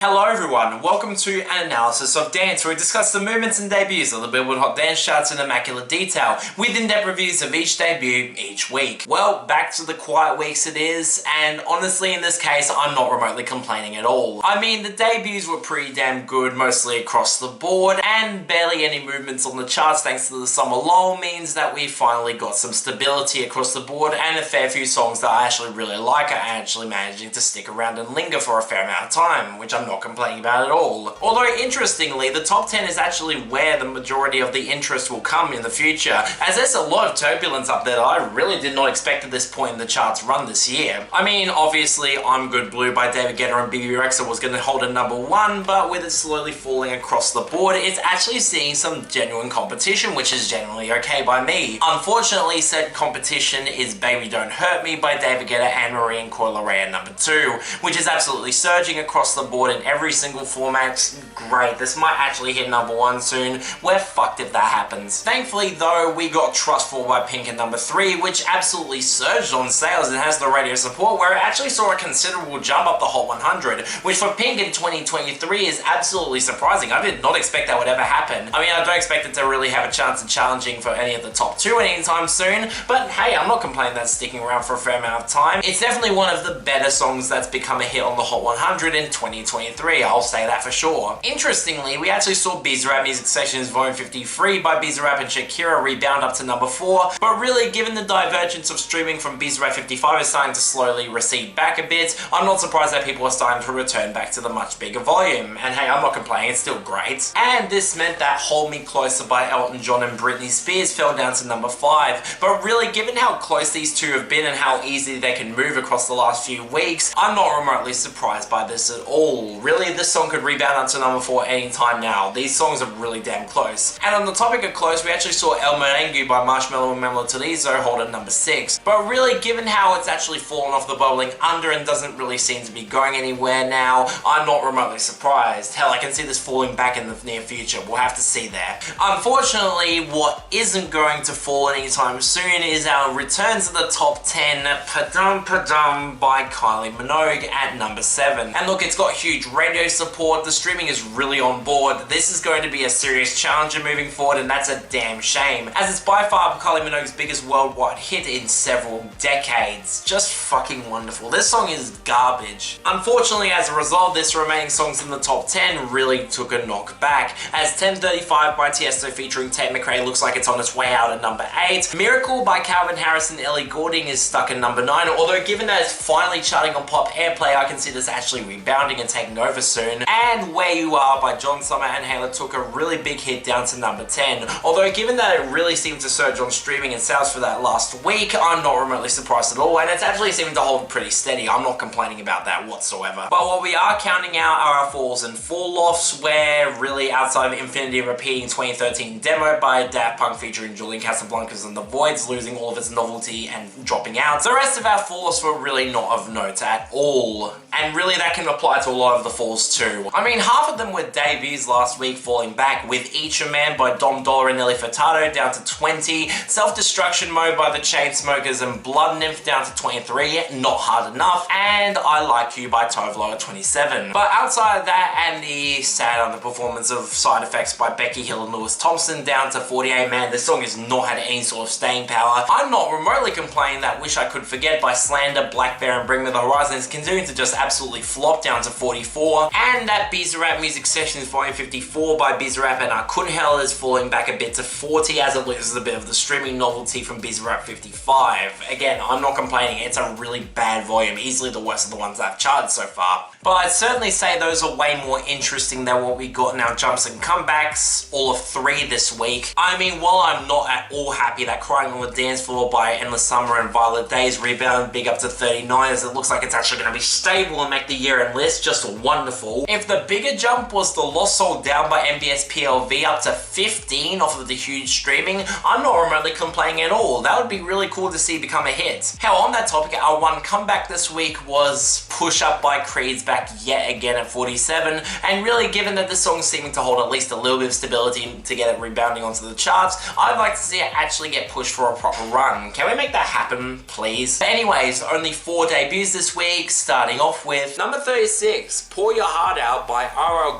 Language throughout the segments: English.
Hello everyone, welcome to an analysis of dance where we discuss the movements and debuts of the Billboard Hot Dance charts in immaculate detail, with in-depth reviews of each debut each week. Well, back to the quiet weeks it is, and honestly in this case I'm not remotely complaining at all. I mean, the debuts were pretty damn good mostly across the board, and barely any movements on the charts thanks to the summer lull means that we finally got some stability across the board, and a fair few songs that I actually really like are actually managing to stick around and linger for a fair amount of time, which I'm not complaining about at all. Although interestingly, the top 10 is actually where the majority of the interest will come in the future, as there's a lot of turbulence up there that I really did not expect at this point in the charts run this year. I mean, obviously I'm Good Blue by David Guetta and BB Rexa was going to hold a #1, but with it slowly falling across the board, it's actually seeing some genuine competition, which is generally okay by me. Unfortunately, said competition is Baby Don't Hurt Me by David Guetta, Anne-Marie and Coi Leray at #2, which is absolutely surging across the board in every single format. Great, this might actually hit #1 soon. We're fucked if that happens. Thankfully though, we got Trustful by Pink at #3, which absolutely surged on sales and has the radio support where it actually saw a considerable jump up the Hot 100, which for Pink in 2023 is absolutely surprising. I did not expect that would ever happen. I mean, I don't expect it to really have a chance of challenging for any of the top 2 anytime soon, but hey, I'm not complaining that's sticking around for a fair amount of time. It's definitely one of the better songs that's become a hit on the Hot 100 in 2023. I'll say that for sure. Interestingly, we actually saw Bizarrap Music Sessions Volume 53 by Bizarrap and Shakira rebound up to #4, but really given the divergence of streaming from Bizarrap 55 is starting to slowly recede back a bit, I'm not surprised that people are starting to return back to the much bigger volume. And hey, I'm not complaining, it's still great. And this meant that Hold Me Closer by Elton John and Britney Spears fell down to #5, but really given how close these two have been and how easy they can move across the last few weeks, I'm not remotely surprised by this at all. Really, this song could rebound up to #4 anytime now. These songs are really damn close. And on the topic of close, we actually saw El Merengue by Marshmello and Manuel Turizo hold at #6. But really, given how it's actually fallen off the bubbling under and doesn't really seem to be going anywhere now, I'm not remotely surprised. Hell, I can see this falling back in the near future. We'll have to see there. Unfortunately, what isn't going to fall anytime soon is our return to the top 10, Padum Padum by Kylie Minogue at #7. And look, it's got huge radio support, the streaming is really on board. This is going to be a serious challenger moving forward, and that's a damn shame, as it's by far Kylie Minogue's biggest worldwide hit in several decades. Just fucking wonderful. This song is garbage. Unfortunately, as a result, this remaining songs in the top 10 really took a knock back, as 1035 by Tiesto featuring Tate McRae looks like it's on its way out at #8. Miracle by Calvin Harris and Ellie Goulding is stuck at #9, although given that it's finally charting on pop airplay, I can see this actually rebounding and taking over soon. And Where You Are by John Summer and Hayla took a really big hit down to #10, although given that it really seemed to surge on streaming and sales for that last week, I'm not remotely surprised at all, and it's actually seeming to hold pretty steady. I'm not complaining about that whatsoever. But what we are counting out are our falls and fall-offs, where really outside of Infinity repeating 2013 demo by Daft Punk featuring Julian Casablancas and The Voids losing all of its novelty and dropping out, the rest of our falls were really not of note at all. And really that can apply to a lot of the falls too. I mean, half of them were debuts last week falling back, with Each a Man by Dom Dollar and Nelly Furtado down to 20, Self-Destruction Mode by the Chainsmokers and Blood Nymph down to 23, not hard enough, and I Like You by Tovlo at 27. But outside of that and the sad underperformance of Side Effects by Becky Hill and Lewis Thompson down to 48, man, this song has not had any sort of staying power. I'm not remotely complaining that Wish I Could Forget by Slander, Black Bear and Bring Me the Horizon is continuing to just absolutely flop down to 44, and that Bizarrap Music Sessions Volume 54 by Bizarrap and I Couldn't Hell is falling back a bit to 40 as it loses a bit of the streaming novelty from Bizarrap 55. Again, I'm not complaining, it's a really bad volume, easily the worst of the ones that I've charted so far. But I'd certainly say those are way more interesting than what we got in our jumps and comebacks, all of 3 this week. I mean, while I'm not at all happy that Crying on the Dance Floor by Endless Summer and Violet Days rebound big up to 39, as it looks like it's actually going to be stable and make the year-end list, just wonderful. If the bigger jump was the Lost Soul Down by MBS PLV up to 15 off of the huge streaming, I'm not remotely complaining at all. That would be really cool to see become a hit. Hell, on that topic, our one comeback this week was Push Up by Creed's back yet again at 47, and really given that this song's seeming to hold at least a little bit of stability to get it rebounding onto the charts, I'd like to see it actually get pushed for a proper run. Can we make that happen, please? But anyways, only 4 debuts this week, starting off with number 36. Pour Your Heart Out by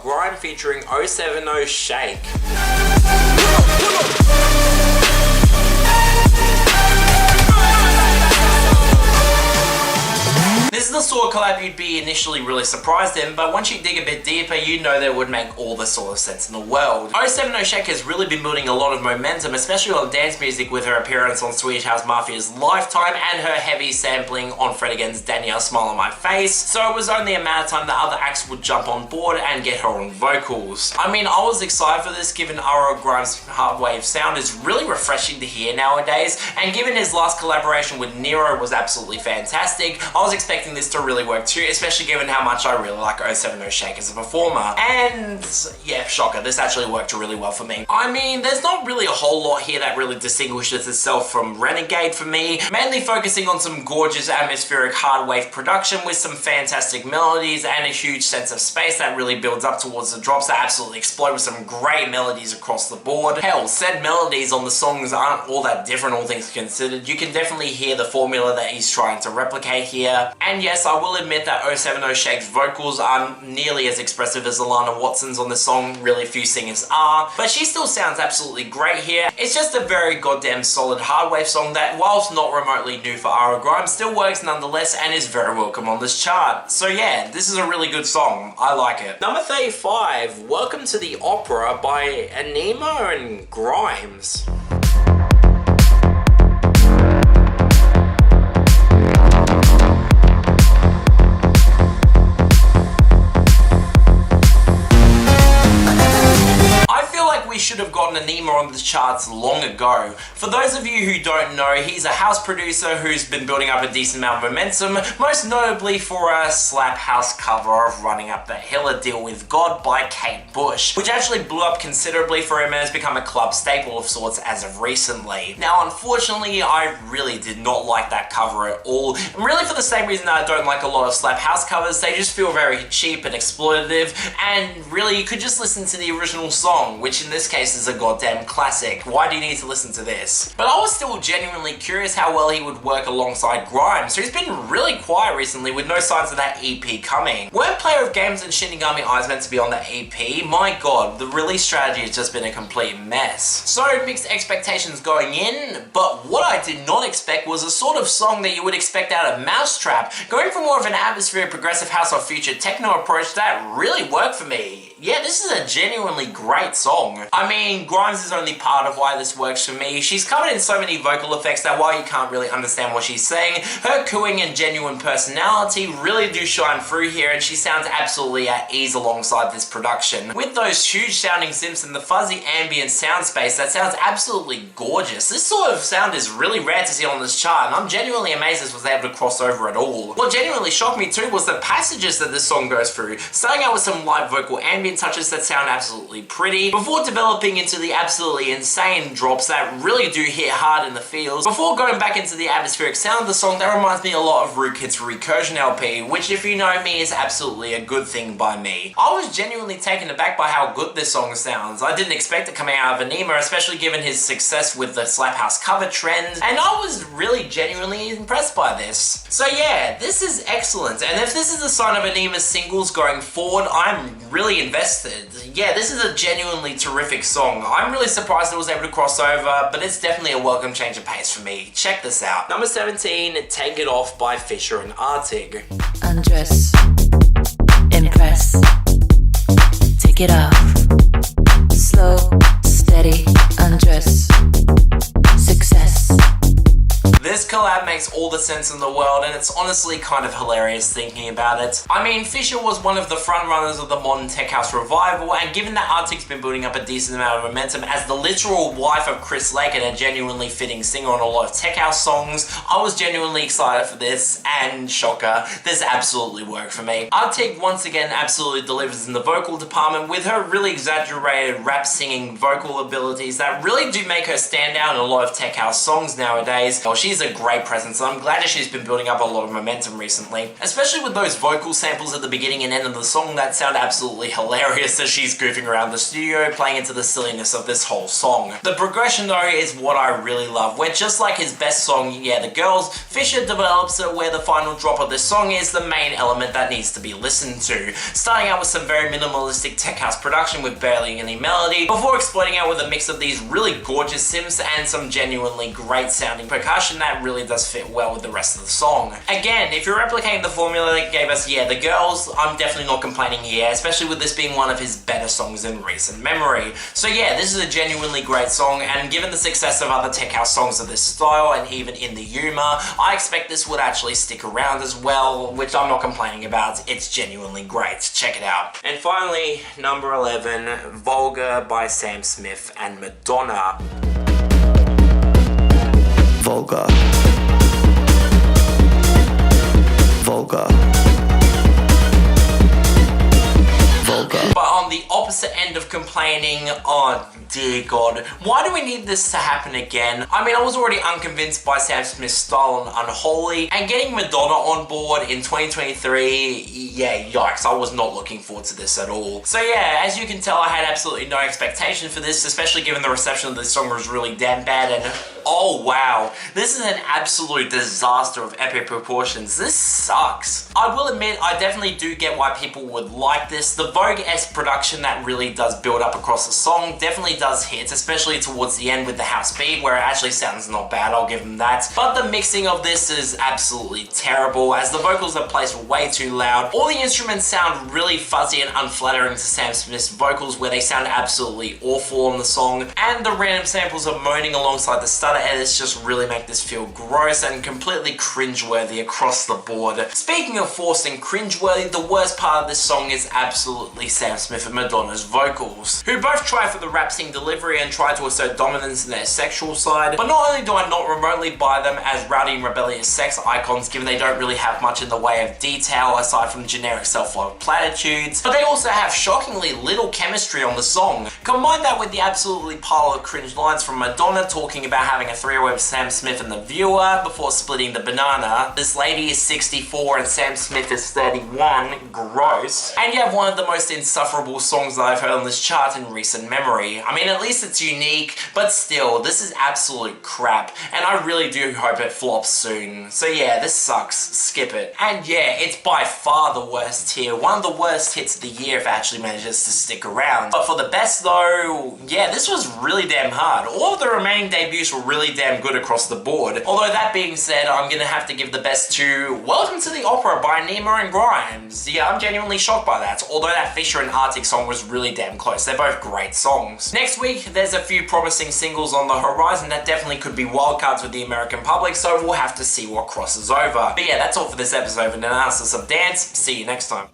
Grime featuring 070 Shake. This is the sort of collab you'd be initially really surprised in, but once you dig a bit deeper, you know that it would make all the sort of sense in the world. 070 Shake has really been building a lot of momentum, especially on dance music with her appearance on Swedish House Mafia's Lifetime and her heavy sampling on Fred Again's Danielle Smile on My Face, so it was only a matter of time that other acts would jump on board and get her on vocals. I mean, I was excited for this given Grime's hardwave sound is really refreshing to hear nowadays, and given his last collaboration with Nero was absolutely fantastic, I was expecting this to really work too, especially given how much I really like 070 Shake as a performer. And yeah, shocker, this actually worked really well for me. I mean, there's not really a whole lot here that really distinguishes itself from Renegade for me, mainly focusing on some gorgeous atmospheric hard wave production with some fantastic melodies and a huge sense of space that really builds up towards the drops that absolutely explode with some great melodies across the board. Hell, said melodies on the songs aren't all that different, all things considered. You can definitely hear the formula that he's trying to replicate here. And yes, I will admit that 070 Shake's vocals aren't nearly as expressive as Alana Watson's on the song, really few singers are, but she still sounds absolutely great here. It's just a very goddamn solid hardwave song that, whilst not remotely new for Grime, still works nonetheless and is very welcome on this chart. So yeah, this is a really good song. I like it. Number 35, Welcome to the Opera by Anyma and Grimes. Should have gotten Anyma on the charts long ago. For those of you who don't know, he's a house producer who's been building up a decent amount of momentum, most notably for a slap house cover of Running Up the Hill, A Deal with God by Kate Bush, which actually blew up considerably for him and has become a club staple of sorts as of recently. Now, unfortunately, I really did not like that cover at all, and really for the same reason that I don't like a lot of slap house covers. They just feel very cheap and exploitative, and really you could just listen to the original song, which in this case is a goddamn classic. Why do you need to listen to this? But I was still genuinely curious how well he would work alongside Grime, so he's been really quiet recently with no signs of that EP coming. Weren't Player of Games and Shinigami Eyes meant to be on that EP? My god, the release strategy has just been a complete mess. So mixed expectations going in, but what I did not expect was a sort of song that you would expect out of Mousetrap, going for more of an atmospheric progressive house or future techno approach that really worked for me. Yeah, this is a genuinely great song. I mean, Grimes is only part of why this works for me. She's covered in so many vocal effects that while you can't really understand what she's saying, her cooing and genuine personality really do shine through here, and she sounds absolutely at ease alongside this production. With those huge sounding synths and the fuzzy ambient sound space, that sounds absolutely gorgeous. This sort of sound is really rare to see on this chart, and I'm genuinely amazed this was able to cross over at all. What genuinely shocked me too was the passages that this song goes through, starting out with some light vocal ambient touches that sound absolutely pretty, before developing into the absolutely insane drops that really do hit hard in the feels, before going back into the atmospheric sound of the song that reminds me a lot of Rookid's Recursion LP, which if you know me is absolutely a good thing by me. I was genuinely taken aback by how good this song sounds. I didn't expect it coming out of Anyma, especially given his success with the slap house cover trend, and I was really genuinely impressed by this. So yeah, this is excellent, and if this is a sign of Anyma's singles going forward, I'm really invested. Yeah, this is a genuinely terrific song. I'm really surprised it was able to cross over, but it's definitely a welcome change of pace for me. Check this out. Number 17, Take It Off by Fisher and Aatig. Undress, impress, take it off, slow, steady, undress, success. This collab makes all the sense in the world, and it's honestly kind of hilarious thinking about it. I mean, Fisher was one of the frontrunners of the modern tech house revival, and given that Aatig's been building up a decent amount of momentum as the literal wife of Chris Lake and a genuinely fitting singer on a lot of tech house songs, I was genuinely excited for this, and shocker, this absolutely worked for me. Aatig once again absolutely delivers in the vocal department with her really exaggerated rap singing vocal abilities that really do make her stand out in a lot of tech house songs nowadays. Well, she's a great presence, and I'm glad that she's been building up a lot of momentum recently, especially with those vocal samples at the beginning and end of the song that sound absolutely hilarious as she's goofing around the studio, playing into the silliness of this whole song. The progression though is what I really love, where just like his best song, Yeah the Girls, Fisher develops it where the final drop of this song is the main element that needs to be listened to, starting out with some very minimalistic tech house production with barely any melody, before exploding out with a mix of these really gorgeous synths and some genuinely great sounding percussion that really does fit well with the rest of the song. Again, if you're replicating the formula that gave us Yeah the Girls, I'm definitely not complaining here, especially with this being one of his better songs in recent memory. So yeah, this is a genuinely great song, and given the success of other tech house songs of this style and even in the humour, I expect this would actually stick around as well, which I'm not complaining about. It's genuinely great. Check it out. And finally, number 11, Vulgar by Sam Smith and Madonna. Vulgar. Vulgar. Vulgar. But on the opposite end of complaining, oh dear God, why do we need this to happen again? I mean, I was already unconvinced by Sam Smith's style on Unholy, and getting Madonna on board in 2023, yeah, yikes, I was not looking forward to this at all. So yeah, as you can tell, I had absolutely no expectation for this, especially given the reception of this song was really damn bad, and oh wow, this is an absolute disaster of epic proportions. This sucks. I will admit, I definitely do get why people would like this. The Vogue-esque production that really does build up across the song definitely does hit, especially towards the end with the house beat, where it actually sounds not bad, I'll give them that. But the mixing of this is absolutely terrible, as the vocals are placed way too loud. All the instruments sound really fuzzy and unflattering to Sam Smith's vocals, where they sound absolutely awful on the song, and the random samples of moaning alongside the stutter edits just really make this feel gross and completely cringeworthy across the board. Speaking of forced and cringeworthy, the worst part of this song is absolutely Sam Smith and Madonna's vocals, who both try for the rap sing delivery and try to assert dominance in their sexual side, but not only do I not remotely buy them as rowdy and rebellious sex icons, given they don't really have much in the way of detail aside from generic self-love platitudes, but they also have shockingly little chemistry on the song. Combine that with the absolutely pile of cringe lines from Madonna talking about having a three-way with Sam Smith and the viewer before splitting the banana. This lady is 64 and Sam Smith is 31. Gross. And you have one of the most insufferable songs that I've heard on this chart in recent memory. I mean, at least it's unique, but still, this is absolute crap, and I really do hope it flops soon. So yeah, this sucks. Skip it. And yeah, it's by far the worst here. One of the worst hits of the year if it actually manages to stick around. But for the best though, yeah, this was really damn hard. All of the remaining debuts were really damn good across the board. Although that being said, I'm gonna have to give the best to Welcome to the Opera by Anyma and Grime. Yeah, I'm genuinely shocked by that. Although that Fisher and Aatig song was really damn close. They're both great songs. Next week, there's a few promising singles on the horizon that definitely could be wildcards with the American public, so we'll have to see what crosses over. But yeah, that's all for this episode of Analysis of Dance. See you next time.